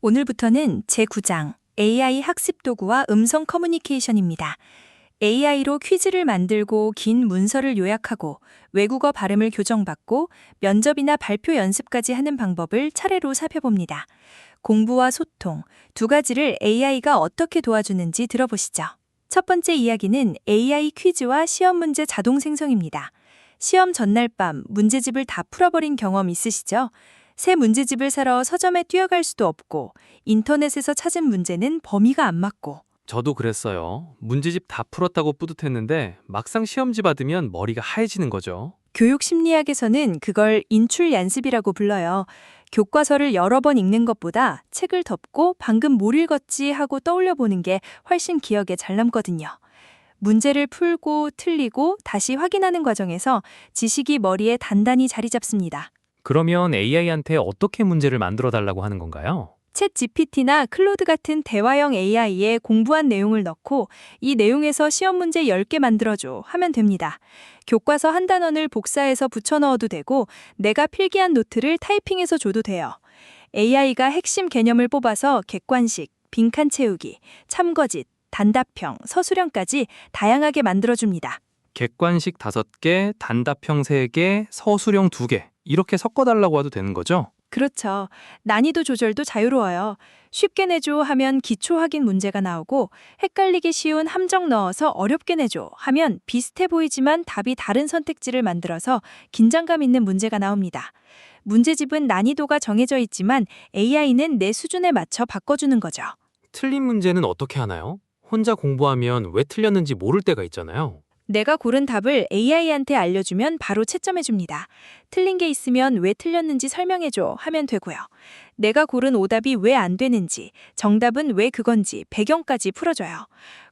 오늘부터는 제9장 AI 학습 도구와 음성 커뮤니케이션입니다. AI로 퀴즈를 만들고 긴 문서를 요약하고 외국어 발음을 교정받고 면접이나 발표 연습까지 하는 방법을 차례로 살펴봅니다. 공부와 소통, 두 가지를 AI가 어떻게 도와주는지 들어보시죠. 첫 번째 이야기는 AI 퀴즈와 시험 문제 자동 생성입니다. 시험 전날 밤 문제집을 다 풀어버린 경험 있으시죠? 새 문제집을 사러 서점에 뛰어갈 수도 없고 인터넷에서 찾은 문제는 범위가 안 맞고. 저도 그랬어요. 문제집 다 풀었다고 뿌듯했는데 막상 시험지 받으면 머리가 하얘지는 거죠. 교육 심리학에서는 그걸 인출 연습이라고 불러요. 교과서를 여러 번 읽는 것보다 책을 덮고 방금 뭘 읽었지 하고 떠올려 보는 게 훨씬 기억에 잘 남거든요. 문제를 풀고 틀리고 다시 확인하는 과정에서 지식이 머리에 단단히 자리 잡습니다. 그러면 AI한테 어떻게 문제를 만들어 달라고 하는 건가요? 챗 GPT나 클로드 같은 대화형 AI에 공부한 내용을 넣고 이 내용에서 시험 문제 10개 만들어줘 하면 됩니다. 교과서 한 단원을 복사해서 붙여 넣어도 되고 내가 필기한 노트를 타이핑해서 줘도 돼요. AI가 핵심 개념을 뽑아서 객관식, 빈칸 채우기, 참거짓, 단답형, 서술형까지 다양하게 만들어줍니다. 객관식 5개, 단답형 3개, 서술형 2개 이렇게 섞어달라고 해도 되는 거죠? 그렇죠. 난이도 조절도 자유로워요. 쉽게 내줘 하면 기초 확인 문제가 나오고 헷갈리기 쉬운 함정 넣어서 어렵게 내줘 하면 비슷해 보이지만 답이 다른 선택지를 만들어서 긴장감 있는 문제가 나옵니다. 문제집은 난이도가 정해져 있지만 AI는 내 수준에 맞춰 바꿔주는 거죠. 틀린 문제는 어떻게 하나요? 혼자 공부하면 왜 틀렸는지 모를 때가 있잖아요. 내가 고른 답을 AI한테 알려주면 바로 채점해줍니다. 틀린 게 있으면 왜 틀렸는지 설명해줘 하면 되고요. 내가 고른 오답이 왜 안 되는지, 정답은 왜 그건지, 배경까지 풀어줘요.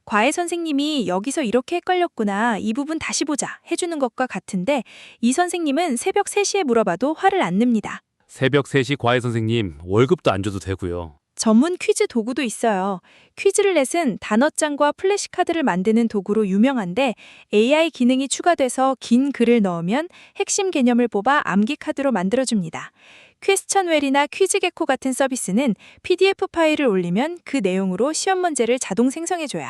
과외 선생님이 여기서 이렇게 헷갈렸구나, 이 부분 다시 보자 해주는 것과 같은데 이 선생님은 새벽 3시에 물어봐도 화를 안 냅니다. 새벽 3시 과외 선생님 월급도 안 줘도 되고요. 전문 퀴즈 도구도 있어요. 퀴즈를 넷은 단어장과 플래시카드를 만드는 도구로 유명한데 AI 기능이 추가돼서 긴 글을 넣으면 핵심 개념을 뽑아 암기 카드로 만들어줍니다. 퀘스천웰이나 퀴즈게코 같은 서비스는 PDF 파일을 올리면 그 내용으로 시험 문제를 자동 생성해줘요.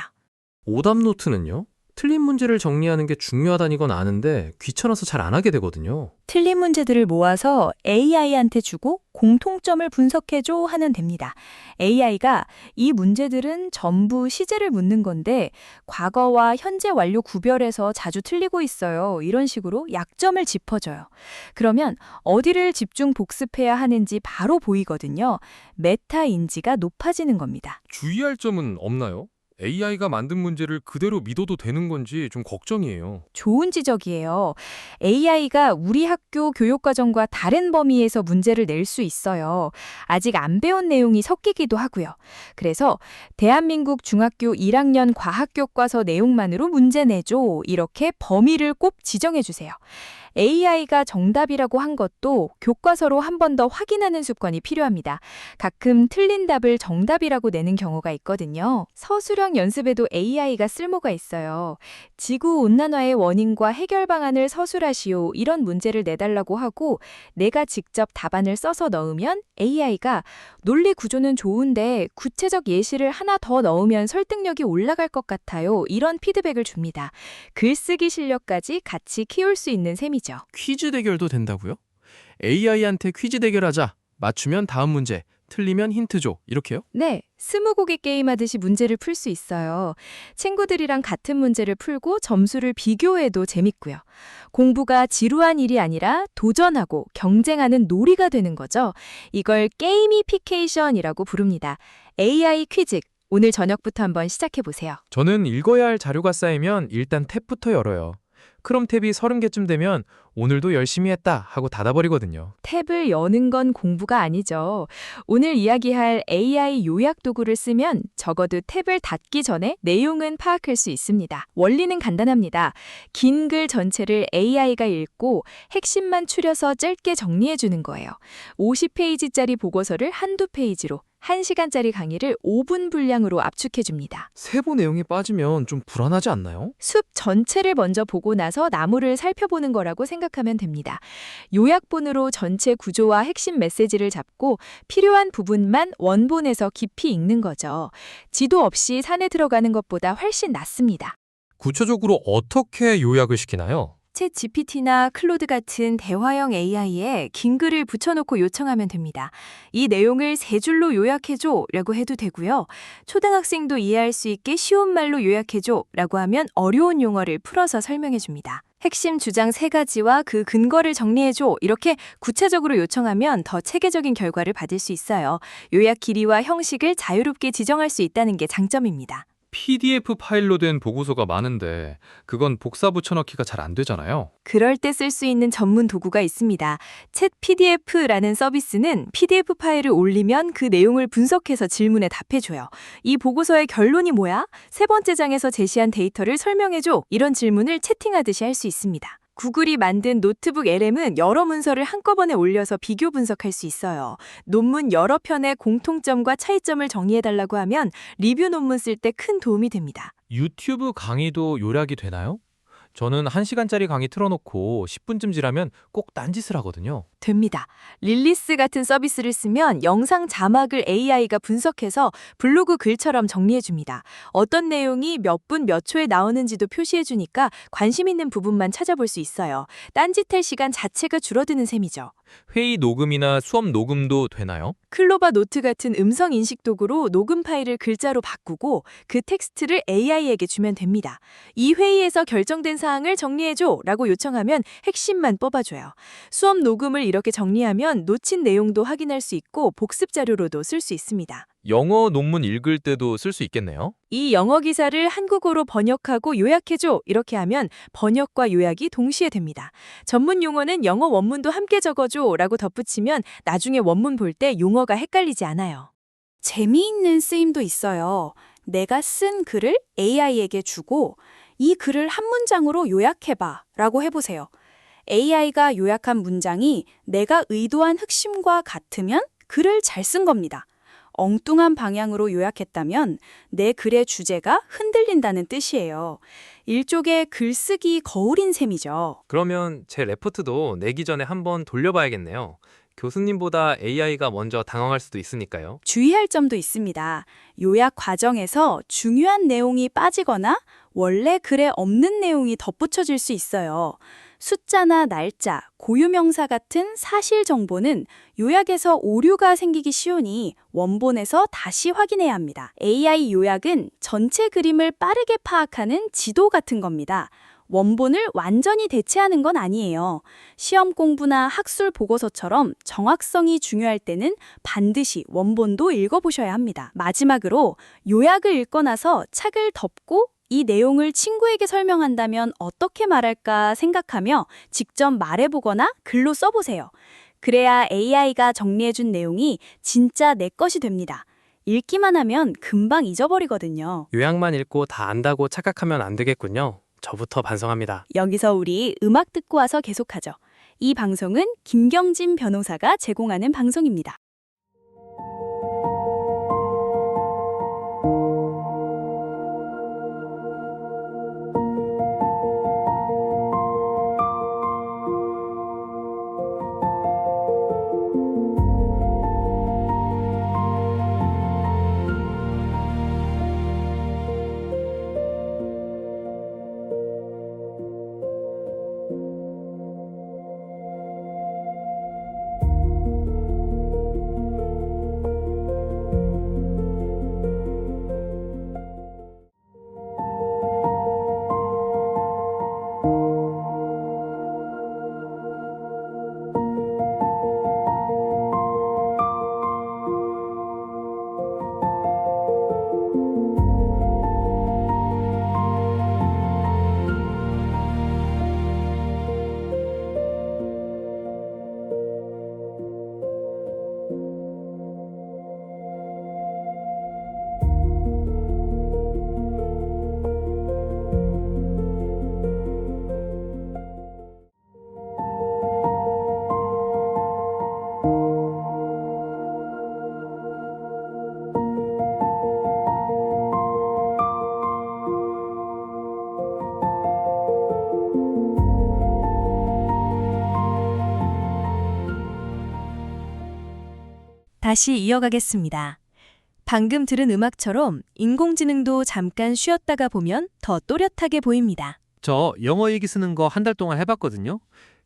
오답 노트는요? 틀린 문제를 정리하는 게 중요하다는 건 아는데 귀찮아서 잘 안 하게 되거든요. 틀린 문제들을 모아서 AI한테 주고 공통점을 분석해줘 하면 됩니다. AI가 이 문제들은 전부 시제를 묻는 건데 과거와 현재 완료 구별해서 자주 틀리고 있어요. 이런 식으로 약점을 짚어줘요. 그러면 어디를 집중 복습해야 하는지 바로 보이거든요. 메타 인지가 높아지는 겁니다. 주의할 점은 없나요? AI가 만든 문제를 그대로 믿어도 되는 건지 좀 걱정이에요. 좋은 지적이에요. AI가 우리 학교 교육과정과 다른 범위에서 문제를 낼 수 있어요. 아직 안 배운 내용이 섞이기도 하고요. 그래서 대한민국 중학교 1학년 과학교과서 내용만으로 문제 내줘. 이렇게 범위를 꼭 지정해 주세요. AI가 정답이라고 한 것도 교과서로 한 번 더 확인하는 습관이 필요합니다. 가끔 틀린 답을 정답이라고 내는 경우가 있거든요. 서술형 연습에도 AI가 쓸모가 있어요. 지구온난화의 원인과 해결 방안을 서술하시오. 이런 문제를 내달라고 하고 내가 직접 답안을 써서 넣으면 AI가 논리 구조는 좋은데 구체적 예시를 하나 더 넣으면 설득력이 올라갈 것 같아요. 이런 피드백을 줍니다. 글쓰기 실력까지 같이 키울 수 있는 셈이죠. 퀴즈 대결도 된다고요? AI한테 퀴즈 대결하자. 맞추면 다음 문제, 틀리면 힌트 줘. 이렇게요? 네, 스무고개 게임하듯이 문제를 풀 수 있어요. 친구들이랑 같은 문제를 풀고 점수를 비교해도 재밌고요. 공부가 지루한 일이 아니라 도전하고 경쟁하는 놀이가 되는 거죠. 이걸 게이미피케이션이라고 부릅니다. AI 퀴즈, 오늘 저녁부터 한번 시작해보세요. 저는 읽어야 할 자료가 쌓이면 일단 탭부터 열어요. 크롬 탭이 30개쯤 되면 오늘도 열심히 했다 하고 닫아버리거든요. 탭을 여는 건 공부가 아니죠. 오늘 이야기할 AI 요약 도구를 쓰면 적어도 탭을 닫기 전에 내용은 파악할 수 있습니다. 원리는 간단합니다. 긴 글 전체를 AI가 읽고 핵심만 추려서 짧게 정리해 주는 거예요. 50페이지짜리 보고서를 한두 페이지로, 1시간짜리 강의를 5분 분량으로 압축해줍니다. 세부 내용이 빠지면 좀 불안하지 않나요? 숲 전체를 먼저 보고 나서 나무를 살펴보는 거라고 생각하면 됩니다. 요약본으로 전체 구조와 핵심 메시지를 잡고 필요한 부분만 원본에서 깊이 읽는 거죠. 지도 없이 산에 들어가는 것보다 훨씬 낫습니다. 구체적으로 어떻게 요약을 시키나요? 챗 GPT나 클로드 같은 대화형 AI에 긴 글을 붙여놓고 요청하면 됩니다. 이 내용을 3줄로 요약해줘 라고 해도 되고요. 초등학생도 이해할 수 있게 쉬운 말로 요약해줘 라고 하면 어려운 용어를 풀어서 설명해줍니다. 핵심 주장 3가지와 그 근거를 정리해줘 이렇게 구체적으로 요청하면 더 체계적인 결과를 받을 수 있어요. 요약 길이와 형식을 자유롭게 지정할 수 있다는 게 장점입니다. PDF 파일로 된 보고서가 많은데 그건 복사 붙여넣기가 잘 안 되잖아요. 그럴 때 쓸 수 있는 전문 도구가 있습니다. 챗 PDF라는 서비스는 PDF 파일을 올리면 그 내용을 분석해서 질문에 답해줘요. 이 보고서의 결론이 뭐야? 3번째 장에서 제시한 데이터를 설명해줘. 이런 질문을 채팅하듯이 할 수 있습니다. 구글이 만든 노트북 LM은 여러 문서를 한꺼번에 올려서 비교 분석할 수 있어요. 논문 여러 편의 공통점과 차이점을 정리해달라고 하면 리뷰 논문 쓸 때 큰 도움이 됩니다. 유튜브 강의도 요약이 되나요? 저는 1시간짜리 강의 틀어놓고 10분쯤 지나면 꼭 딴짓을 하거든요. 됩니다. 릴리스 같은 서비스를 쓰면 영상 자막을 AI가 분석해서 블로그 글처럼 정리해줍니다. 어떤 내용이 몇 분 몇 초에 나오는지도 표시해주니까 관심 있는 부분만 찾아볼 수 있어요. 딴짓할 시간 자체가 줄어드는 셈이죠. 회의 녹음이나 수업 녹음도 되나요? 클로바 노트 같은 음성 인식 도구로 녹음 파일을 글자로 바꾸고 그 텍스트를 AI에게 주면 됩니다. 이 회의에서 결정된 사항을 정리해줘 라고 요청하면 핵심만 뽑아줘요. 수업 녹음을 이렇게 정리하면 놓친 내용도 확인할 수 있고 복습 자료로도 쓸 수 있습니다. 영어 논문 읽을 때도 쓸 수 있겠네요. 이 영어 기사를 한국어로 번역하고 요약해줘 이렇게 하면 번역과 요약이 동시에 됩니다. 전문 용어는 영어 원문도 함께 적어줘 라고 덧붙이면 나중에 원문 볼 때 용어가 헷갈리지 않아요. 재미있는 쓰임도 있어요. 내가 쓴 글을 AI에게 주고 이 글을 한 문장으로 요약해봐 라고 해보세요. AI가 요약한 문장이 내가 의도한 핵심과 같으면 글을 잘 쓴 겁니다. 엉뚱한 방향으로 요약했다면 내 글의 주제가 흔들린다는 뜻이에요. 일종의 글쓰기 거울인 셈이죠. 그러면 제 레포트도 내기 전에 한번 돌려봐야겠네요. 교수님보다 AI가 먼저 당황할 수도 있으니까요. 주의할 점도 있습니다. 요약 과정에서 중요한 내용이 빠지거나 원래 글에 없는 내용이 덧붙여질 수 있어요. 숫자나 날짜, 고유명사 같은 사실 정보는 요약에서 오류가 생기기 쉬우니 원본에서 다시 확인해야 합니다. AI 요약은 전체 그림을 빠르게 파악하는 지도 같은 겁니다. 원본을 완전히 대체하는 건 아니에요. 시험 공부나 학술 보고서처럼 정확성이 중요할 때는 반드시 원본도 읽어보셔야 합니다. 마지막으로 요약을 읽고 나서 책을 덮고 이 내용을 친구에게 설명한다면 어떻게 말할까 생각하며 직접 말해보거나 글로 써보세요. 그래야 AI가 정리해준 내용이 진짜 내 것이 됩니다. 읽기만 하면 금방 잊어버리거든요. 요약만 읽고 다 안다고 착각하면 안 되겠군요. 저부터 반성합니다. 여기서 우리 음악 듣고 와서 계속하죠. 이 방송은 김경진 변호사가 제공하는 방송입니다. 다시 이어가겠습니다. 방금 들은 음악처럼 인공지능도 잠깐 쉬었다가 보면 더 또렷하게 보입니다. 저 영어 일기 쓰는 거 한 달 동안 해봤거든요.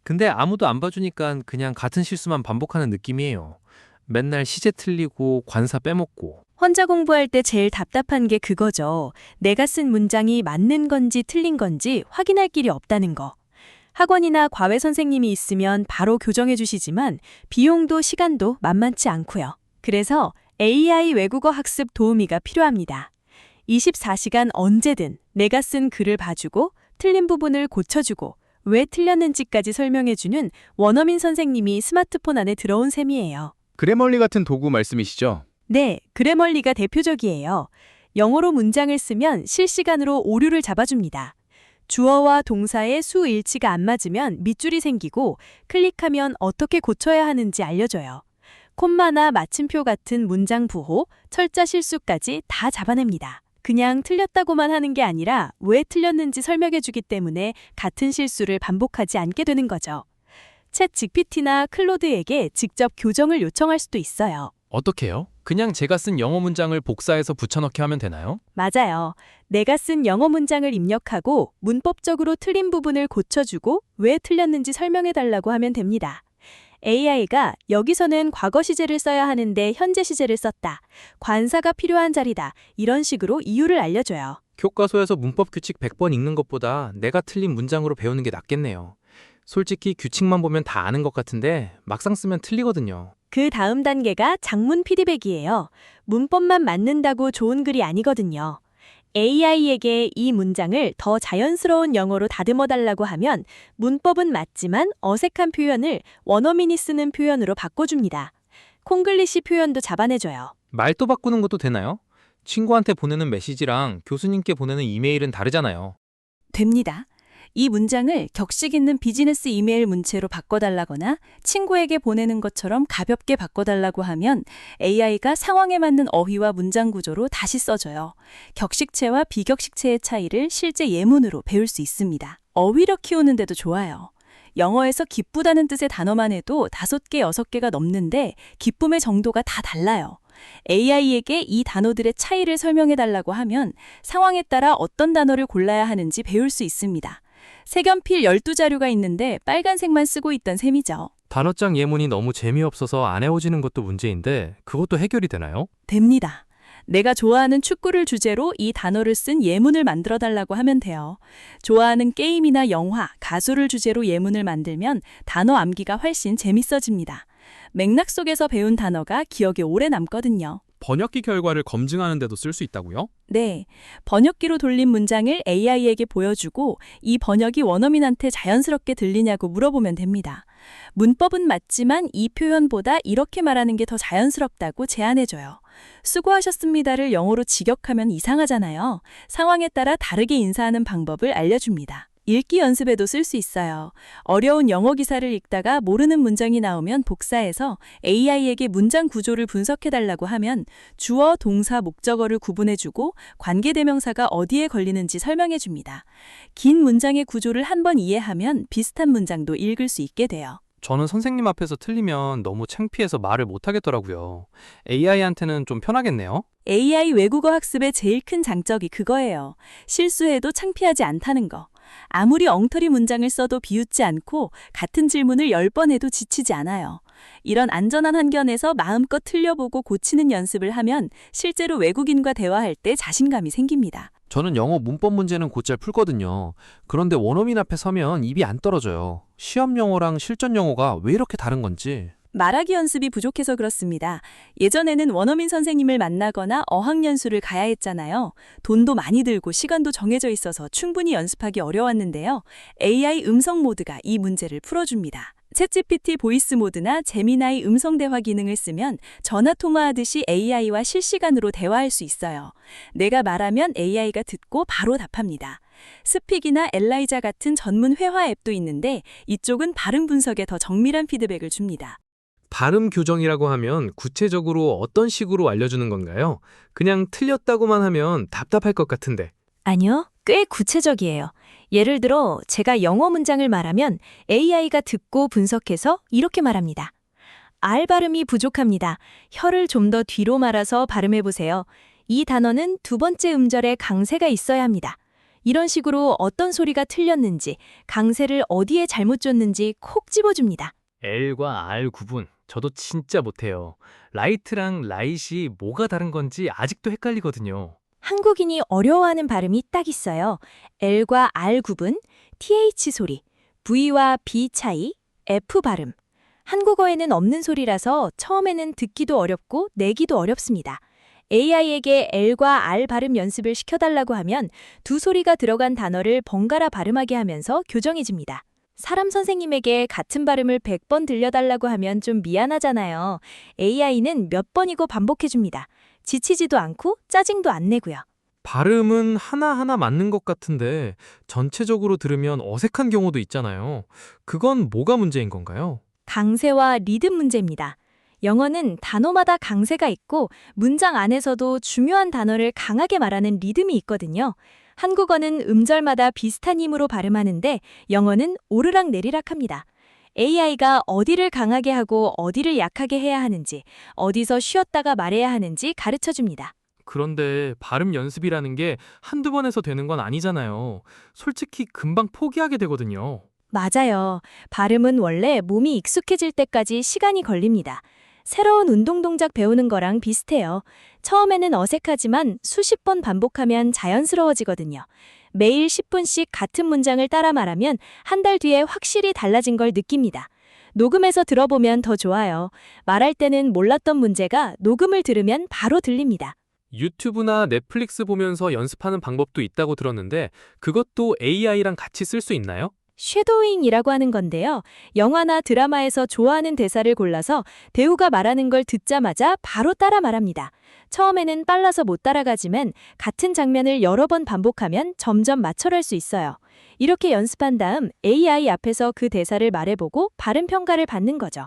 근데 아무도 안 봐주니까 그냥 같은 실수만 반복하는 느낌이에요. 맨날 시제 틀리고 관사 빼먹고. 혼자 공부할 때 제일 답답한 게 그거죠. 내가 쓴 문장이 맞는 건지 틀린 건지 확인할 길이 없다는 거. 학원이나 과외 선생님이 있으면 바로 교정해 주시지만 비용도 시간도 만만치 않고요. 그래서 AI 외국어 학습 도우미가 필요합니다. 24시간 언제든 내가 쓴 글을 봐주고 틀린 부분을 고쳐주고 왜 틀렸는지까지 설명해주는 원어민 선생님이 스마트폰 안에 들어온 셈이에요. 그래멀리 같은 도구 말씀이시죠? 네, 그래멀리가 대표적이에요. 영어로 문장을 쓰면 실시간으로 오류를 잡아줍니다. 주어와 동사의 수 일치가 안 맞으면 밑줄이 생기고 클릭하면 어떻게 고쳐야 하는지 알려줘요. 콤마나 마침표 같은 문장 부호, 철자 실수까지 다 잡아냅니다. 그냥 틀렸다고만 하는 게 아니라 왜 틀렸는지 설명해주기 때문에 같은 실수를 반복하지 않게 되는 거죠. 챗 GPT나 클로드에게 직접 교정을 요청할 수도 있어요. 어떻게요? 그냥 제가 쓴 영어 문장을 복사해서 붙여넣기 하면 되나요? 맞아요. 내가 쓴 영어 문장을 입력하고 문법적으로 틀린 부분을 고쳐주고 왜 틀렸는지 설명해달라고 하면 됩니다. AI가 여기서는 과거 시제를 써야 하는데 현재 시제를 썼다. 관사가 필요한 자리다. 이런 식으로 이유를 알려줘요. 교과서에서 문법 규칙 100번 읽는 것보다 내가 틀린 문장으로 배우는 게 낫겠네요. 솔직히 규칙만 보면 다 아는 것 같은데 막상 쓰면 틀리거든요. 그 다음 단계가 장문 피드백이에요. 문법만 맞는다고 좋은 글이 아니거든요. AI에게 이 문장을 더 자연스러운 영어로 다듬어달라고 하면 문법은 맞지만 어색한 표현을 원어민이 쓰는 표현으로 바꿔줍니다. 콩글리시 표현도 잡아내줘요. 말도 바꾸는 것도 되나요? 친구한테 보내는 메시지랑 교수님께 보내는 이메일은 다르잖아요. 됩니다. 이 문장을 격식 있는 비즈니스 이메일 문체로 바꿔달라거나 친구에게 보내는 것처럼 가볍게 바꿔달라고 하면 AI가 상황에 맞는 어휘와 문장 구조로 다시 써줘요. 격식체와 비격식체의 차이를 실제 예문으로 배울 수 있습니다. 어휘력 키우는데도 좋아요. 영어에서 기쁘다는 뜻의 단어만 해도 5개, 6개가 넘는데 기쁨의 정도가 다 달라요. AI에게 이 단어들의 차이를 설명해달라고 하면 상황에 따라 어떤 단어를 골라야 하는지 배울 수 있습니다. 색연필 12자루가 있는데 빨간색만 쓰고 있던 셈이죠. 단어장 예문이 너무 재미없어서 안 외워지는 것도 문제인데 그것도 해결이 되나요? 됩니다. 내가 좋아하는 축구를 주제로 이 단어를 쓴 예문을 만들어달라고 하면 돼요. 좋아하는 게임이나 영화, 가수를 주제로 예문을 만들면 단어 암기가 훨씬 재밌어집니다. 맥락 속에서 배운 단어가 기억에 오래 남거든요. 번역기 결과를 검증하는 데도 쓸 수 있다고요? 네, 번역기로 돌린 문장을 AI에게 보여주고 이 번역이 원어민한테 자연스럽게 들리냐고 물어보면 됩니다. 문법은 맞지만 이 표현보다 이렇게 말하는 게 더 자연스럽다고 제안해줘요. 수고하셨습니다를 영어로 직역하면 이상하잖아요. 상황에 따라 다르게 인사하는 방법을 알려줍니다. 읽기 연습에도 쓸 수 있어요. 어려운 영어 기사를 읽다가 모르는 문장이 나오면 복사해서 AI에게 문장 구조를 분석해달라고 하면 주어, 동사, 목적어를 구분해주고 관계대명사가 어디에 걸리는지 설명해줍니다. 긴 문장의 구조를 한번 이해하면 비슷한 문장도 읽을 수 있게 돼요. 저는 선생님 앞에서 틀리면 너무 창피해서 말을 못 하겠더라고요. AI한테는 좀 편하겠네요. AI 외국어 학습의 제일 큰 장점이 그거예요. 실수해도 창피하지 않다는 거. 아무리 엉터리 문장을 써도 비웃지 않고 같은 질문을 10번 해도 지치지 않아요. 이런 안전한 환경에서 마음껏 틀려보고 고치는 연습을 하면 실제로 외국인과 대화할 때 자신감이 생깁니다. 저는 영어 문법 문제는 곧잘 풀거든요. 그런데 원어민 앞에 서면 입이 안 떨어져요. 시험 영어랑 실전 영어가 왜 이렇게 다른 건지. 말하기 연습이 부족해서 그렇습니다. 예전에는 원어민 선생님을 만나거나 어학연수를 가야 했잖아요. 돈도 많이 들고 시간도 정해져 있어서 충분히 연습하기 어려웠는데요. AI 음성 모드가 이 문제를 풀어줍니다. 챗GPT 보이스 모드나 제미나이 음성 대화 기능을 쓰면 전화 통화하듯이 AI와 실시간으로 대화할 수 있어요. 내가 말하면 AI가 듣고 바로 답합니다. 스픽이나 엘라이자 같은 전문 회화 앱도 있는데 이쪽은 발음 분석에 더 정밀한 피드백을 줍니다. 발음 교정이라고 하면 구체적으로 어떤 식으로 알려주는 건가요? 그냥 틀렸다고만 하면 답답할 것 같은데. 아니요, 꽤 구체적이에요. 예를 들어 제가 영어 문장을 말하면 AI가 듣고 분석해서 이렇게 말합니다. 알 발음이 부족합니다. 혀를 좀 더 뒤로 말아서 발음해 보세요. 이 단어는 두 번째 음절에 강세가 있어야 합니다. 이런 식으로 어떤 소리가 틀렸는지, 강세를 어디에 잘못 줬는지 콕 집어줍니다. L과 R 구분 저도 진짜 못해요. 라이트랑 라이트이 뭐가 다른 건지 아직도 헷갈리거든요. 한국인이 어려워하는 발음이 딱 있어요. L과 R 구분, TH 소리, V와 B 차이, F 발음. 한국어에는 없는 소리라서 처음에는 듣기도 어렵고 내기도 어렵습니다. AI에게 L과 R 발음 연습을 시켜달라고 하면 두 소리가 들어간 단어를 번갈아 발음하게 하면서 교정해줍니다. 사람 선생님에게 같은 발음을 100번 들려달라고 하면 좀 미안하잖아요. AI는 몇 번이고 반복해줍니다. 지치지도 않고 짜증도 안 내고요. 발음은 하나하나 맞는 것 같은데 전체적으로 들으면 어색한 경우도 있잖아요. 그건 뭐가 문제인 건가요? 강세와 리듬 문제입니다. 영어는 단어마다 강세가 있고 문장 안에서도 중요한 단어를 강하게 말하는 리듬이 있거든요. 한국어는 음절마다 비슷한 힘으로 발음하는데 영어는 오르락내리락합니다. AI가 어디를 강하게 하고 어디를 약하게 해야 하는지, 어디서 쉬었다가 말해야 하는지 가르쳐줍니다. 그런데 발음 연습이라는 게 한두 번 해서 되는 건 아니잖아요. 솔직히 금방 포기하게 되거든요. 맞아요. 발음은 원래 몸이 익숙해질 때까지 시간이 걸립니다. 새로운 운동 동작 배우는 거랑 비슷해요. 처음에는 어색하지만 수십 번 반복하면 자연스러워지거든요. 매일 10분씩 같은 문장을 따라 말하면 한 달 뒤에 확실히 달라진 걸 느낍니다. 녹음해서 들어보면 더 좋아요. 말할 때는 몰랐던 문제가 녹음을 들으면 바로 들립니다. 유튜브나 넷플릭스 보면서 연습하는 방법도 있다고 들었는데 그것도 AI랑 같이 쓸 수 있나요? 쉐도잉이라고 하는 건데요. 영화나 드라마에서 좋아하는 대사를 골라서 배우가 말하는 걸 듣자마자 바로 따라 말합니다. 처음에는 빨라서 못 따라가지만 같은 장면을 여러 번 반복하면 점점 맞춰갈 수 있어요. 이렇게 연습한 다음 AI 앞에서 그 대사를 말해보고 발음 평가를 받는 거죠.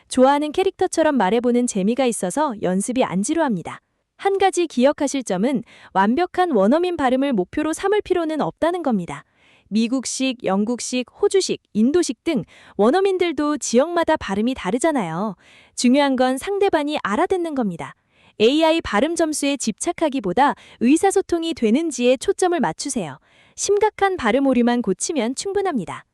좋아하는 캐릭터처럼 말해보는 재미가 있어서 연습이 안 지루합니다. 한 가지 기억하실 점은 완벽한 원어민 발음을 목표로 삼을 필요는 없다는 겁니다. 미국식, 영국식, 호주식, 인도식 등 원어민들도 지역마다 발음이 다르잖아요. 중요한 건 상대방이 알아듣는 겁니다. AI 발음 점수에 집착하기보다 의사소통이 되는지에 초점을 맞추세요. 심각한 발음 오류만 고치면 충분합니다.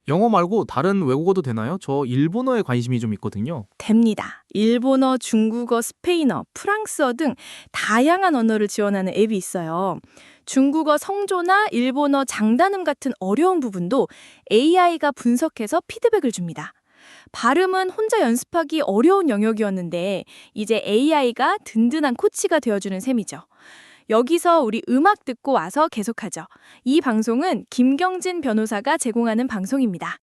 영어 말고 다른 외국어도 되나요? 저 일본어에 관심이 좀 있거든요. 됩니다. 일본어, 중국어, 스페인어, 프랑스어 등 다양한 언어를 지원하는 앱이 있어요. 중국어 성조나 일본어 장단음 같은 어려운 부분도 AI가 분석해서 피드백을 줍니다. 발음은 혼자 연습하기 어려운 영역이었는데 이제 AI가 든든한 코치가 되어주는 셈이죠. 여기서 우리 음악 듣고 와서 계속하죠. 이 방송은 김경진 변호사가 제공하는 방송입니다.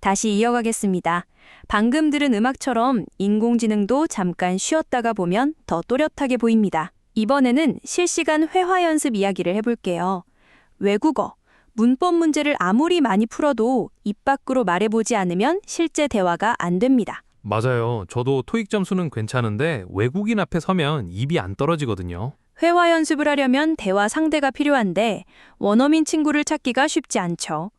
다시 이어가겠습니다. 방금 들은 음악처럼 인공지능도 잠깐 쉬었다가 보면 더 또렷하게 보입니다. 이번에는 실시간 회화 연습 이야기를 해볼게요. 외국어, 문법 문제를 아무리 많이 풀어도 입 밖으로 말해보지 않으면 실제 대화가 안 됩니다. 맞아요. 저도 토익 점수는 괜찮은데 외국인 앞에 서면 입이 안 떨어지거든요. 회화 연습을 하려면 대화 상대가 필요한데 원어민 친구를 찾기가 쉽지 않죠.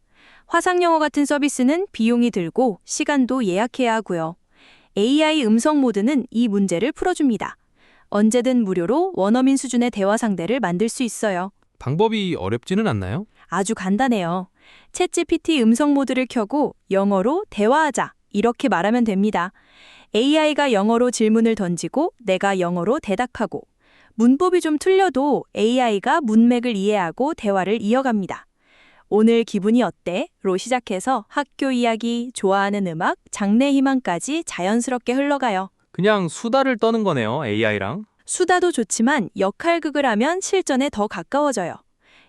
화상영어 같은 서비스는 비용이 들고 시간도 예약해야 하고요. AI 음성 모드는 이 문제를 풀어줍니다. 언제든 무료로 원어민 수준의 대화 상대를 만들 수 있어요. 방법이 어렵지는 않나요? 아주 간단해요. 챗GPT 음성 모드를 켜고 영어로 대화하자 이렇게 말하면 됩니다. AI가 영어로 질문을 던지고 내가 영어로 대답하고 문법이 좀 틀려도 AI가 문맥을 이해하고 대화를 이어갑니다. 오늘 기분이 어때? 로 시작해서 학교 이야기, 좋아하는 음악, 장래 희망까지 자연스럽게 흘러가요. 그냥 수다를 떠는 거네요, AI랑. 수다도 좋지만 역할극을 하면 실전에 더 가까워져요.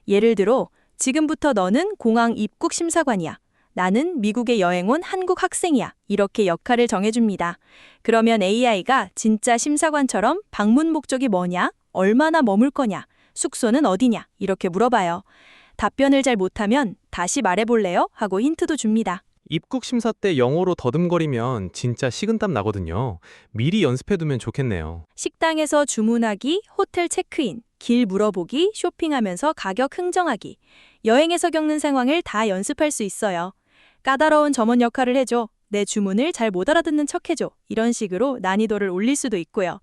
예를 들어 지금부터 너는 공항 입국 심사관이야. 나는 미국에 여행 온 한국 학생이야. 이렇게 역할을 정해줍니다. 그러면 AI가 진짜 심사관처럼 방문 목적이 뭐냐? 얼마나 머물 거냐? 숙소는 어디냐? 이렇게 물어봐요. 답변을 잘 못하면 다시 말해볼래요? 하고 힌트도 줍니다. 입국 심사 때 영어로 더듬거리면 진짜 식은땀 나거든요. 미리 연습해두면 좋겠네요. 식당에서 주문하기, 호텔 체크인, 길 물어보기, 쇼핑하면서 가격 흥정하기. 여행에서 겪는 상황을 다 연습할 수 있어요. 까다로운 점원 역할을 해줘. 내 주문을 잘 못 알아듣는 척해줘. 이런 식으로 난이도를 올릴 수도 있고요.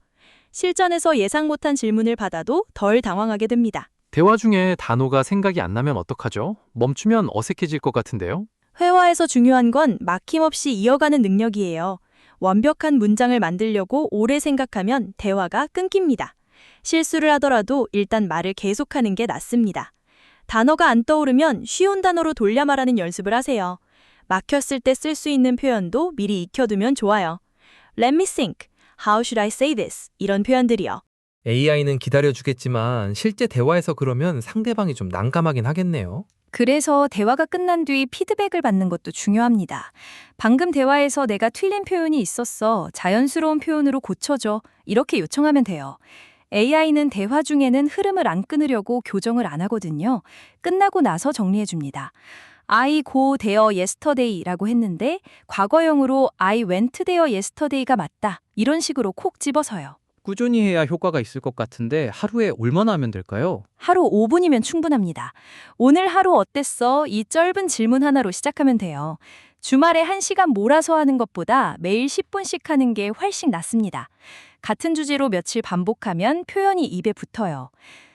실전에서 예상 못한 질문을 받아도 덜 당황하게 됩니다. 대화 중에 단어가 생각이 안 나면 어떡하죠? 멈추면 어색해질 것 같은데요? 회화에서 중요한 건 막힘없이 이어가는 능력이에요. 완벽한 문장을 만들려고 오래 생각하면 대화가 끊깁니다. 실수를 하더라도 일단 말을 계속하는 게 낫습니다. 단어가 안 떠오르면 쉬운 단어로 돌려 말하는 연습을 하세요. 막혔을 때 쓸 수 있는 표현도 미리 익혀두면 좋아요. Let me think. How should I say this? 이런 표현들이요. AI는 기다려주겠지만 실제 대화에서 그러면 상대방이 좀 난감하긴 하겠네요. 그래서 대화가 끝난 뒤 피드백을 받는 것도 중요합니다. 방금 대화에서 내가 틀린 표현이 있었어. 자연스러운 표현으로 고쳐줘. 이렇게 요청하면 돼요. AI는 대화 중에는 흐름을 안 끊으려고 교정을 안 하거든요. 끝나고 나서 정리해줍니다. I go there yesterday라고 했는데 과거형으로 I went there yesterday가 맞다. 이런 식으로 콕 집어서요. 꾸준히 해야 효과가 있을 것 같은데 하루에 얼마나 하면 될까요? 하루 5분이면 충분합니다. 오늘 하루 어땠어? 이 짧은 질문 하나로 시작하면 돼요. 주말에 1시간 몰아서 하는 것보다 매일 10분씩 하는 게 훨씬 낫습니다. 같은 주제로 며칠 반복하면 표현이 입에 붙어요.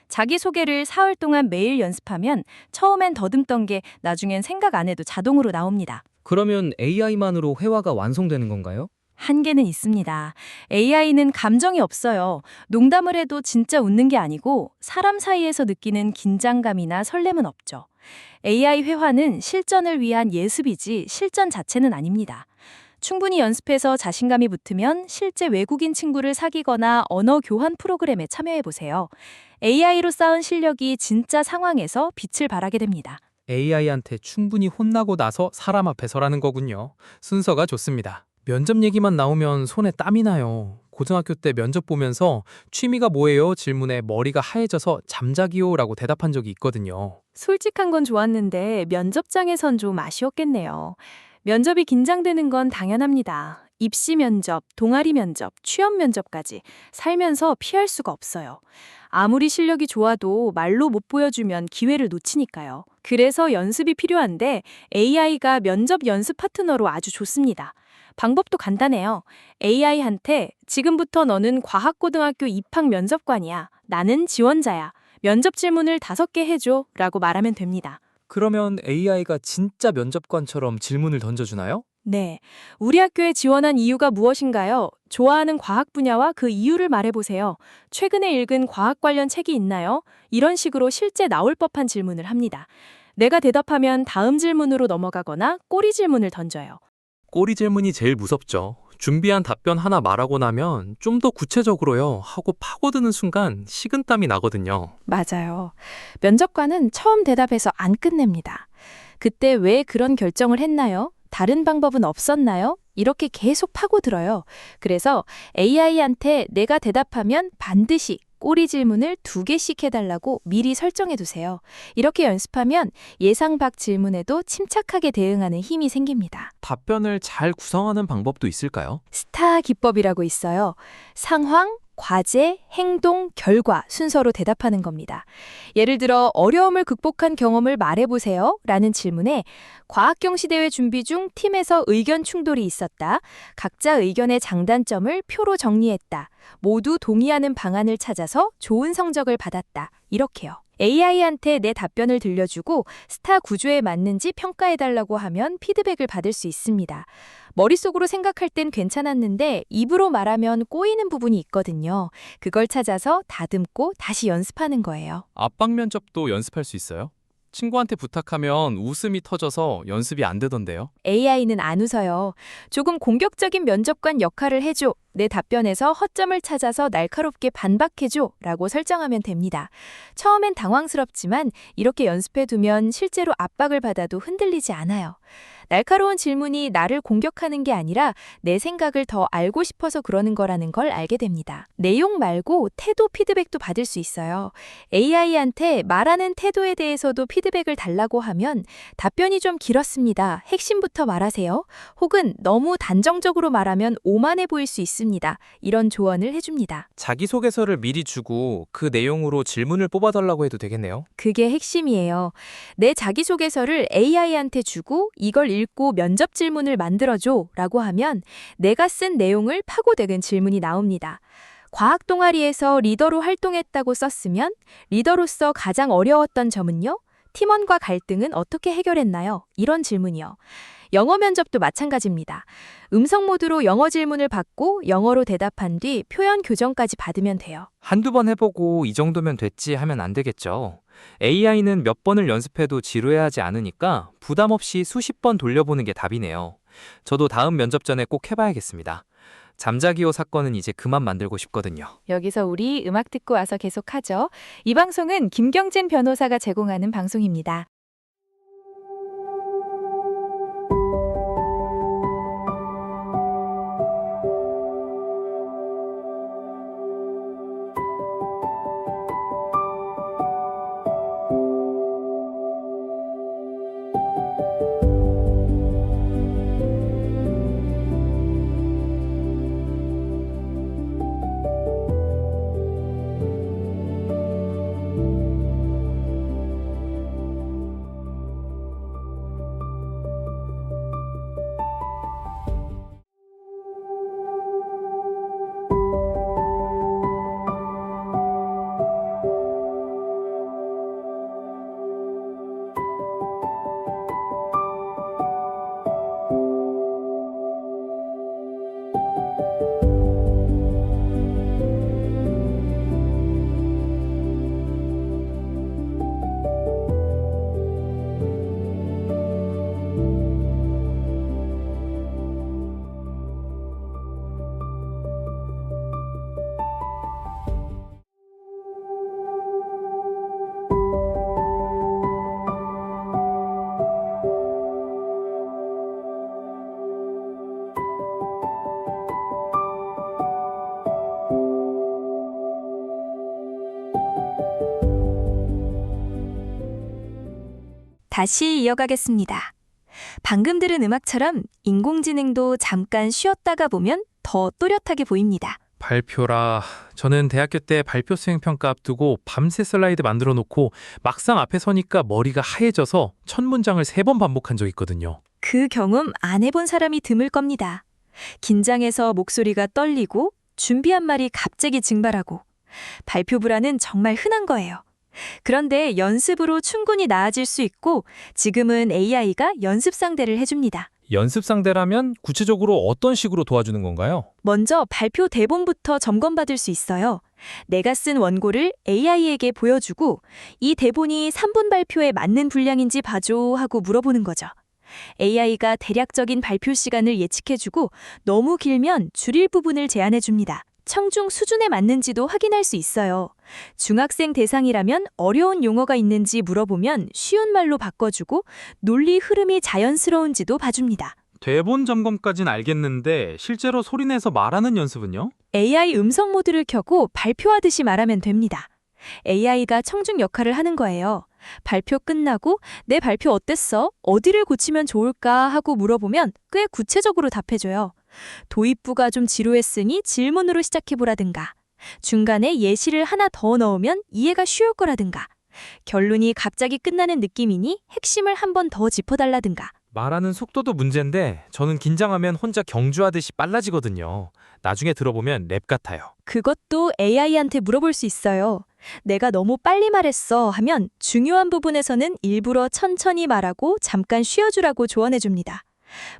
자기소개를 사흘 동안 매일 연습하면 처음엔 더듬던 게 나중엔 생각 안 해도 자동으로 나옵니다. 그러면 AI만으로 회화가 완성되는 건가요? 한계는 있습니다. AI는 감정이 없어요. 농담을 해도 진짜 웃는 게 아니고 사람 사이에서 느끼는 긴장감이나 설렘은 없죠. AI 회화는 실전을 위한 예습이지 실전 자체는 아닙니다. 충분히 연습해서 자신감이 붙으면 실제 외국인 친구를 사귀거나 언어 교환 프로그램에 참여해보세요. AI로 쌓은 실력이 진짜 상황에서 빛을 발하게 됩니다. AI한테 충분히 혼나고 나서 사람 앞에 서라는 거군요. 순서가 좋습니다. 면접 얘기만 나오면 손에 땀이 나요. 고등학교 때 면접 보면서 취미가 뭐예요? 질문에 머리가 하얘져서 잠자기요 라고 대답한 적이 있거든요. 솔직한 건 좋았는데 면접장에선 좀 아쉬웠겠네요. 면접이 긴장되는 건 당연합니다. 입시 면접, 동아리 면접, 취업 면접까지 살면서 피할 수가 없어요. 아무리 실력이 좋아도 말로 못 보여주면 기회를 놓치니까요. 그래서 연습이 필요한데 AI가 면접 연습 파트너로 아주 좋습니다. 방법도 간단해요. AI한테 지금부터 너는 과학고등학교 입학 면접관이야. 나는 지원자야. 면접 질문을 5개 해줘. 라고 말하면 됩니다. 그러면 AI가 진짜 면접관처럼 질문을 던져주나요? 네. 우리 학교에 지원한 이유가 무엇인가요? 좋아하는 과학 분야와 그 이유를 말해보세요. 최근에 읽은 과학 관련 책이 있나요? 이런 식으로 실제 나올 법한 질문을 합니다. 내가 대답하면 다음 질문으로 넘어가거나 꼬리 질문을 던져요. 꼬리 질문이 제일 무섭죠. 준비한 답변 하나 말하고 나면 좀 더 구체적으로요 하고 파고드는 순간 식은땀이 나거든요. 맞아요. 면접관은 처음 대답해서 안 끝냅니다. 그때 왜 그런 결정을 했나요? 다른 방법은 없었나요? 이렇게 계속 파고들어요. 그래서 AI한테 내가 대답하면 반드시 꼬리 질문을 2개씩 해달라고 미리 설정해두세요. 이렇게 연습하면 예상 밖 질문에도 침착하게 대응하는 힘이 생깁니다. 답변을 잘 구성하는 방법도 있을까요? 스타 기법이라고 있어요. 상황, 과제, 행동, 결과 순서로 대답하는 겁니다. 예를 들어 어려움을 극복한 경험을 말해보세요 라는 질문에 과학경시대회 준비 중 팀에서 의견 충돌이 있었다. 각자 의견의 장단점을 표로 정리했다. 모두 동의하는 방안을 찾아서 좋은 성적을 받았다. 이렇게요. AI한테 내 답변을 들려주고 스타 구조에 맞는지 평가해달라고 하면 피드백을 받을 수 있습니다. 머릿속으로 생각할 땐 괜찮았는데 입으로 말하면 꼬이는 부분이 있거든요. 그걸 찾아서 다듬고 다시 연습하는 거예요. 압박 면접도 연습할 수 있어요? 친구한테 부탁하면 웃음이 터져서 연습이 안 되던데요. AI는 안 웃어요. 조금 공격적인 면접관 역할을 해줘. 내 답변에서 허점을 찾아서 날카롭게 반박해줘 라고 설정하면 됩니다. 처음엔 당황스럽지만 이렇게 연습해두면 실제로 압박을 받아도 흔들리지 않아요. 날카로운 질문이 나를 공격하는 게 아니라 내 생각을 더 알고 싶어서 그러는 거라는 걸 알게 됩니다. 내용 말고 태도 피드백도 받을 수 있어요. AI한테 말하는 태도에 대해서도 피드백을 달라고 하면 답변이 좀 길었습니다. 핵심부터 말하세요. 혹은 너무 단정적으로 말하면 오만해 보일 수 있습니다. 이런 조언을 해줍니다. 자기소개서를 미리 주고 그 내용으로 질문을 뽑아달라고 해도 되겠네요. 그게 핵심이에요. 내 자기소개서를 AI한테 주고 이걸 읽고 면접 질문을 만들어줘 라고 하면 내가 쓴 내용을 파고드는 질문이 나옵니다. 과학 동아리에서 리더로 활동했다고 썼으면 리더로서 가장 어려웠던 점은요? 팀원과 갈등은 어떻게 해결했나요? 이런 질문이요. 영어 면접도 마찬가지입니다. 음성 모드로 영어 질문을 받고 영어로 대답한 뒤 표현 교정까지 받으면 돼요. 한두 번 해보고 이 정도면 됐지 하면 안 되겠죠. AI는 몇 번을 연습해도 지루해하지 않으니까 부담 없이 수십 번 돌려보는 게 답이네요. 저도 다음 면접 전에 꼭 해봐야겠습니다. 잠자기호 사건은 이제 그만 만들고 싶거든요. 여기서 우리 음악 듣고 와서 계속하죠. 이 방송은 김경진 변호사가 제공하는 방송입니다. 다시 이어가겠습니다. 방금 들은 음악처럼 인공지능도 잠깐 쉬었다가 보면 더 또렷하게 보입니다. 발표라. 저는 대학교 때 발표 수행평가 앞두고 밤새 슬라이드 만들어 놓고 막상 앞에 서니까 머리가 하얘져서 첫 문장을 3번 반복한 적 있거든요. 그 경험 안 해본 사람이 드물 겁니다. 긴장해서 목소리가 떨리고 준비한 말이 갑자기 증발하고 발표 불안은 정말 흔한 거예요. 그런데 연습으로 충분히 나아질 수 있고 지금은 AI가 연습 상대를 해줍니다. 연습 상대라면 구체적으로 어떤 식으로 도와주는 건가요? 먼저 발표 대본부터 점검받을 수 있어요. 내가 쓴 원고를 AI에게 보여주고 이 대본이 3분 발표에 맞는 분량인지 봐줘 하고 물어보는 거죠. AI가 대략적인 발표 시간을 예측해주고 너무 길면 줄일 부분을 제안해줍니다. 청중 수준에 맞는지도 확인할 수 있어요. 중학생 대상이라면 어려운 용어가 있는지 물어보면 쉬운 말로 바꿔주고 논리 흐름이 자연스러운지도 봐줍니다. 대본 점검까진 알겠는데 실제로 소리내서 말하는 연습은요? AI 음성 모드를 켜고 발표하듯이 말하면 됩니다. AI가 청중 역할을 하는 거예요. 발표 끝나고 내 발표 어땠어? 어디를 고치면 좋을까? 하고 물어보면 꽤 구체적으로 답해줘요. 도입부가 좀 지루했으니 질문으로 시작해보라든가, 중간에 예시를 하나 더 넣으면 이해가 쉬울 거라든가, 결론이 갑자기 끝나는 느낌이니 핵심을 한 번 더 짚어달라든가. 말하는 속도도 문제인데 저는 긴장하면 혼자 경주하듯이 빨라지거든요. 나중에 들어보면 랩 같아요. 그것도 AI한테 물어볼 수 있어요. 내가 너무 빨리 말했어 하면 중요한 부분에서는 일부러 천천히 말하고 잠깐 쉬어주라고 조언해줍니다.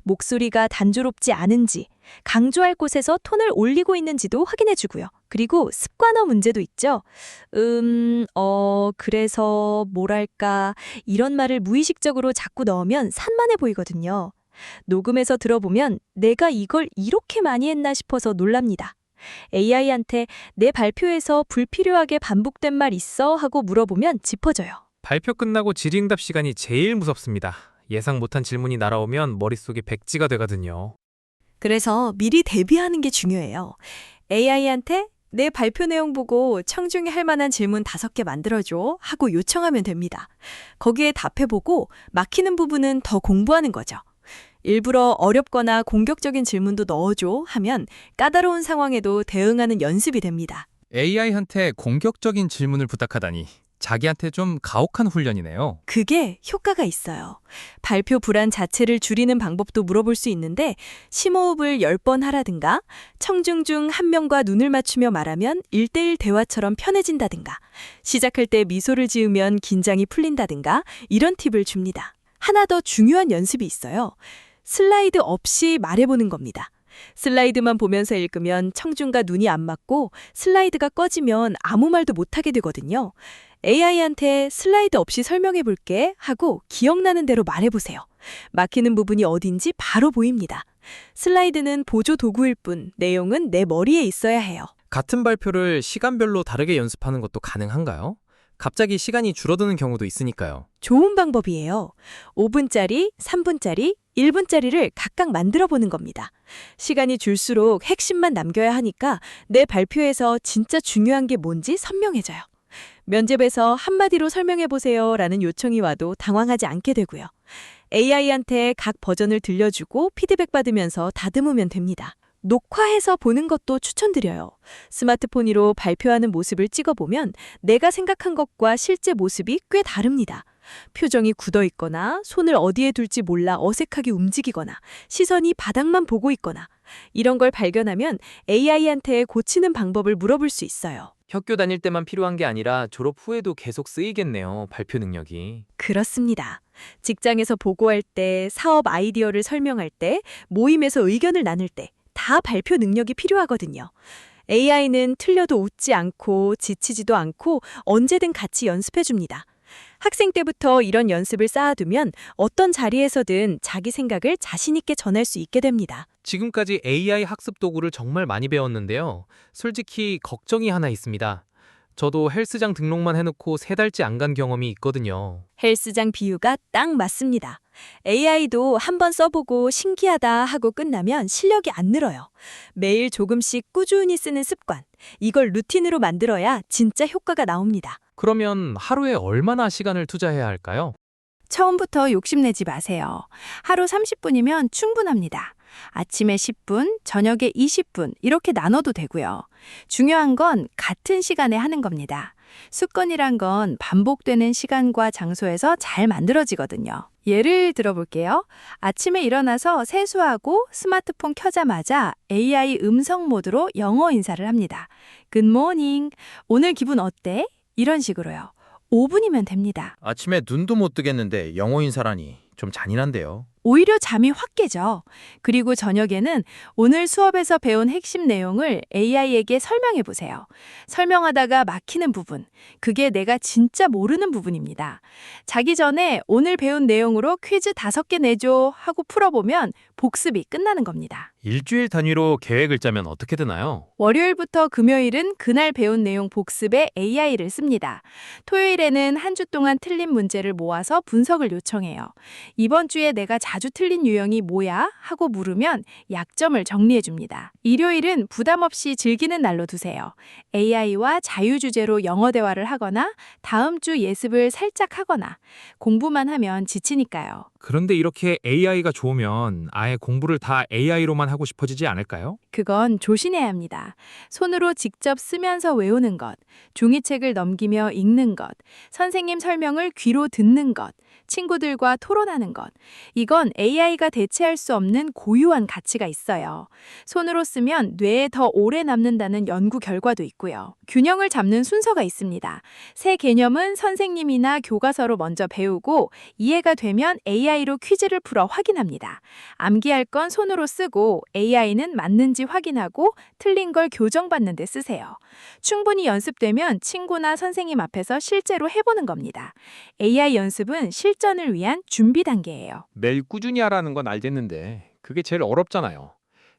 목소리가 단조롭지 않은지, 강조할 곳에서 톤을 올리고 있는지도 확인해주고요. 그리고 습관어 문제도 있죠. 그래서 뭐랄까 이런 말을 무의식적으로 자꾸 넣으면 산만해 보이거든요. 녹음해서 들어보면 내가 이걸 이렇게 많이 했나 싶어서 놀랍니다. AI한테 내 발표에서 불필요하게 반복된 말 있어? 하고 물어보면 짚어줘요. 발표 끝나고 질의응답 시간이 제일 무섭습니다. 예상 못한 질문이 날아오면 머릿속이 백지가 되거든요. 그래서 미리 대비하는 게 중요해요. AI한테 내 발표 내용 보고 청중이 할 만한 질문 5개 만들어줘 하고 요청하면 됩니다. 거기에 답해보고 막히는 부분은 더 공부하는 거죠. 일부러 어렵거나 공격적인 질문도 넣어줘 하면 까다로운 상황에도 대응하는 연습이 됩니다. AI한테 공격적인 질문을 부탁하다니 자기한테 좀 가혹한 훈련이네요. 그게 효과가 있어요. 발표 불안 자체를 줄이는 방법도 물어볼 수 있는데 심호흡을 10번 하라든가, 청중 중 한 명과 눈을 맞추며 말하면 1대1 대화처럼 편해진다든가, 시작할 때 미소를 지으면 긴장이 풀린다든가 이런 팁을 줍니다. 하나 더 중요한 연습이 있어요. 슬라이드 없이 말해보는 겁니다. 슬라이드만 보면서 읽으면 청중과 눈이 안 맞고 슬라이드가 꺼지면 아무 말도 못하게 되거든요. AI한테 슬라이드 없이 설명해 볼게 하고 기억나는 대로 말해보세요. 막히는 부분이 어딘지 바로 보입니다. 슬라이드는 보조 도구일 뿐 내용은 내 머리에 있어야 해요. 같은 발표를 시간별로 다르게 연습하는 것도 가능한가요? 갑자기 시간이 줄어드는 경우도 있으니까요. 좋은 방법이에요. 5분짜리, 3분짜리, 1분짜리를 각각 만들어 보는 겁니다. 시간이 줄수록 핵심만 남겨야 하니까 내 발표에서 진짜 중요한 게 뭔지 선명해져요. 면접에서 한마디로 설명해보세요 라는 요청이 와도 당황하지 않게 되고요. AI한테 각 버전을 들려주고 피드백 받으면서 다듬으면 됩니다. 녹화해서 보는 것도 추천드려요. 스마트폰으로 발표하는 모습을 찍어보면 내가 생각한 것과 실제 모습이 꽤 다릅니다. 표정이 굳어 있거나 손을 어디에 둘지 몰라 어색하게 움직이거나 시선이 바닥만 보고 있거나 이런 걸 발견하면 AI한테 고치는 방법을 물어볼 수 있어요. 학교 다닐 때만 필요한 게 아니라 졸업 후에도 계속 쓰이겠네요. 발표 능력이. 그렇습니다. 직장에서 보고할 때, 사업 아이디어를 설명할 때, 모임에서 의견을 나눌 때 다 발표 능력이 필요하거든요. AI는 틀려도 웃지 않고 지치지도 않고 언제든 같이 연습해 줍니다. 학생 때부터 이런 연습을 쌓아두면 어떤 자리에서든 자기 생각을 자신 있게 전할 수 있게 됩니다. 지금까지 AI 학습 도구를 정말 많이 배웠는데요. 솔직히 걱정이 하나 있습니다. 저도 헬스장 등록만 해놓고 3달째 안 간 경험이 있거든요. 헬스장 비유가 딱 맞습니다. AI도 한번 써보고 신기하다 하고 끝나면 실력이 안 늘어요. 매일 조금씩 꾸준히 쓰는 습관, 이걸 루틴으로 만들어야 진짜 효과가 나옵니다. 그러면 하루에 얼마나 시간을 투자해야 할까요? 처음부터 욕심내지 마세요. 하루 30분이면 충분합니다. 아침에 10분, 저녁에 20분 이렇게 나눠도 되고요. 중요한 건 같은 시간에 하는 겁니다. 습관이란 건 반복되는 시간과 장소에서 잘 만들어지거든요. 예를 들어볼게요. 아침에 일어나서 세수하고 스마트폰 켜자마자 AI 음성 모드로 영어 인사를 합니다. Good morning. 오늘 기분 어때? 이런 식으로요. 5분이면 됩니다. 아침에 눈도 못 뜨겠는데 영어 인사라니 좀 잔인한데요. 오히려 잠이 확 깨죠. 그리고 저녁에는 오늘 수업에서 배운 핵심 내용을 AI에게 설명해 보세요. 설명하다가 막히는 부분, 그게 내가 진짜 모르는 부분입니다. 자기 전에 오늘 배운 내용으로 퀴즈 5개 내줘 하고 풀어보면 복습이 끝나는 겁니다. 일주일 단위로 계획을 짜면 어떻게 되나요? 월요일부터 금요일은 그날 배운 내용 복습에 AI를 씁니다. 토요일에는 한 주 동안 틀린 문제를 모아서 분석을 요청해요. 이번 주에 내가 자주 틀린 유형이 뭐야? 하고 물으면 약점을 정리해 줍니다. 일요일은 부담 없이 즐기는 날로 두세요. AI와 자유주제로 영어 대화를 하거나 다음 주 예습을 살짝 하거나 공부만 하면 지치니까요. 그런데 이렇게 AI가 좋으면 아예 공부를 다 AI로만 하고 싶어지지 않을까요? 그건 조심해야 합니다. 손으로 직접 쓰면서 외우는 것, 종이책을 넘기며 읽는 것, 선생님 설명을 귀로 듣는 것, 친구들과 토론하는 것. 이건 AI가 대체할 수 없는 고유한 가치가 있어요. 손으로 쓰면 뇌에 더 오래 남는다는 연구 결과도 있고요. 균형을 잡는 순서가 있습니다. 새 개념은 선생님이나 교과서로 먼저 배우고 이해가 되면 AI로 퀴즈를 풀어 확인합니다. 암기할 건 손으로 쓰고 AI는 맞는지 확인하고 틀린 걸 교정받는 데 쓰세요. 충분히 연습되면 친구나 선생님 앞에서 실제로 해보는 겁니다. AI 연습은 실전을 위한 준비 단계예요. 매일 꾸준히 하라는 건 알겠는데 그게 제일 어렵잖아요.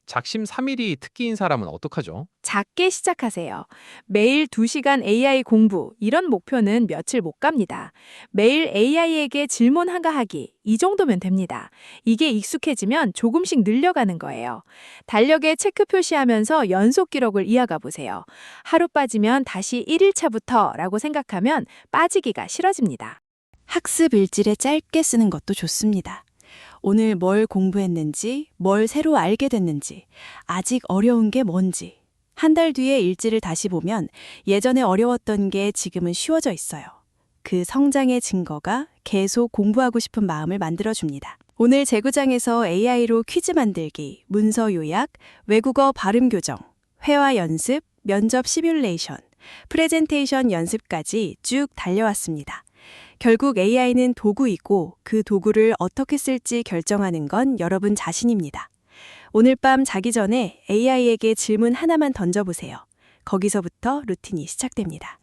작심 삼일이 특기인 사람은 어떡하죠? 작게 시작하세요. 매일 2시간 AI 공부, 이런 목표는 며칠 못 갑니다. 매일 AI에게 질문 하나 하기, 이 정도면 됩니다. 이게 익숙해지면 조금씩 늘려가는 거예요. 달력에 체크 표시하면서 연속 기록을 이어가 보세요. 하루 빠지면 다시 1일차부터 라고 생각하면 빠지기가 싫어집니다. 학습 일지를 짧게 쓰는 것도 좋습니다. 오늘 뭘 공부했는지, 뭘 새로 알게 됐는지, 아직 어려운 게 뭔지. 한 달 뒤에 일지를 다시 보면 예전에 어려웠던 게 지금은 쉬워져 있어요. 그 성장의 증거가 계속 공부하고 싶은 마음을 만들어줍니다. 오늘 제구장에서 AI로 퀴즈 만들기, 문서 요약, 외국어 발음 교정, 회화 연습, 면접 시뮬레이션, 프레젠테이션 연습까지 쭉 달려왔습니다. 결국 AI는 도구이고 그 도구를 어떻게 쓸지 결정하는 건 여러분 자신입니다. 오늘 밤 자기 전에 AI에게 질문 하나만 던져보세요. 거기서부터 루틴이 시작됩니다.